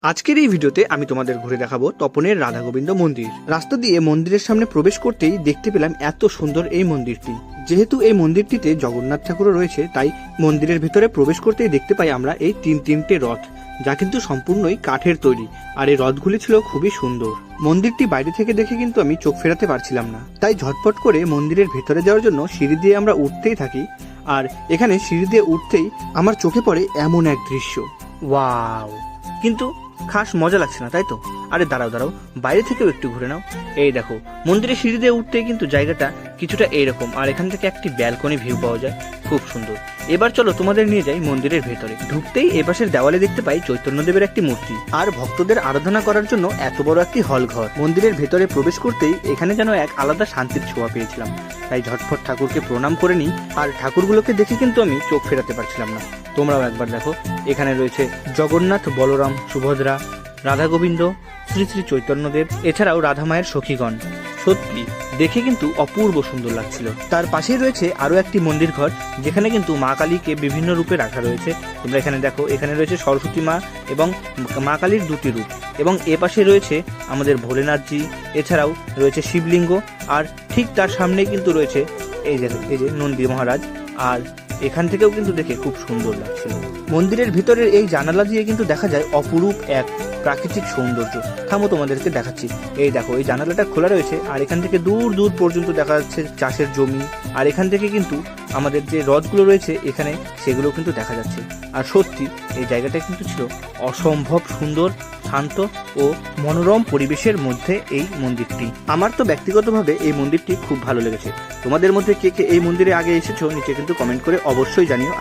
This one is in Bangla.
আজকের এই ভিডিওতে আমি তোমাদের ঘুরে দেখাবো তপনের রাধা গোবিন্দ মন্দির। রাস্তা দিয়ে মন্দিরের সামনে প্রবেশ করতেই দেখতে পেলাম এত সুন্দর এই মন্দিরটি। যেহেতু এই মন্দিরটিতে জগন্নাথ ঠাকুরও রয়েছে, তাই মন্দিরের ভিতরে প্রবেশ করতেই দেখতে পাই আমরা এই তিনটে রথ, যা কিন্তু সম্পূর্ণই কাঠের তৈরি। আর এই রথগুলি ছিল খুবই সুন্দর। মন্দিরটি বাইরে থেকে দেখে কিন্তু আমি চোখ ফেরাতে পারছিলাম না, তাই ঝটপট করে মন্দিরের ভেতরে যাওয়ার জন্য সিঁড়ি দিয়ে আমরা উঠতেই থাকি। আর এখানে সিঁড়ি দিয়ে উঠতেই আমার চোখে পড়ে এমন এক দৃশ্য, ওয়াও! কিন্তু খাস মজা লাগছে না, তাই তো? আরে দাঁড়াও, বাইরে থেকেও একটু ঘুরে নাও। এই দেখো, মন্দিরের সিঁড়ি দিয়ে উঠতেই কিন্তু জায়গাটা কিছুটা এইরকম, আর এখান থেকে একটি ব্যালকনি ভিউ পাওয়া যায়, খুব সুন্দর। এবার চলো তোমাদের নিয়ে যাই মন্দিরের ভেতরে। ঢুকতেই এপাশের দেওয়ালে দেখতে পাই চৈতন্যদেবের একটি মূর্তি, আর ভক্তদের আরাধনা করার জন্য এত বড় একটি হল ঘর। মন্দিরের ভেতরে প্রবেশ করতেই এখানে যেন এক আলাদা শান্তির ছোঁয়া পেয়েছিলাম, তাই ঝটফট ঠাকুরকে প্রণাম করে নিই। আর ঠাকুরগুলোকে দেখে কিন্তু আমি চোখ ফেরাতে পারছিলাম না। তোমরাও একবার দেখো, এখানে রয়েছে জগন্নাথ, বলরাম, সুভদ্রা, রাধা গোবিন্দ, শ্রী শ্রী চৈতন্যদেব, এছাড়াও রাধা মায়ের সখীগণ। সত্যি দেখে কিন্তু অপূর্ব সুন্দর লাগছিল। তার পাশেই রয়েছে আরো একটি মন্দির ঘর, যেখানে কিন্তু মা কালীকে বিভিন্ন রূপে রাখা রয়েছে। তোমরা এখানে দেখো, এখানে রয়েছে সরস্বতী মা এবং মা কালীর দুটি রূপ, এবং এ পাশে রয়েছে আমাদের ভোলেনাথজি, এছাড়াও রয়েছে শিবলিঙ্গ, আর ঠিক তার সামনেই কিন্তু রয়েছে এই যে নন্দী মহারাজ। আর এখান থেকেও কিন্তু দেখে খুব সুন্দর লাগছিল। মন্দিরের ভিতরের এই জানালা দিয়ে কিন্তু দেখা যায় অপরূপ এক প্রাকৃতিক সৌন্দর্য। থামো, তোমাদেরকে দেখাচ্ছি। এই দেখো, এই জানালাটা খোলা রয়েছে, আর এখান থেকে দূর দূর পর্যন্ত দেখা যাচ্ছে চাষের জমি। আর এখান থেকে কিন্তু আমাদের যে হ্রদগুলো রয়েছে এখানে, সেগুলো কিন্তু দেখা যাচ্ছে। আর সত্যি এই জায়গাটা কিন্তু ছিল অসম্ভব সুন্দর, শান্ত ও মনোরম পরিবেশের মধ্যে এই মন্দিরটি। আমার তো ব্যক্তিগতভাবে এই মন্দিরটি খুব ভালো লেগেছে। তোমাদের মধ্যে কে কে এই মন্দিরে আগে এসেছো নিচে কিন্তু কমেন্ট করে অবশ্যই জানিও।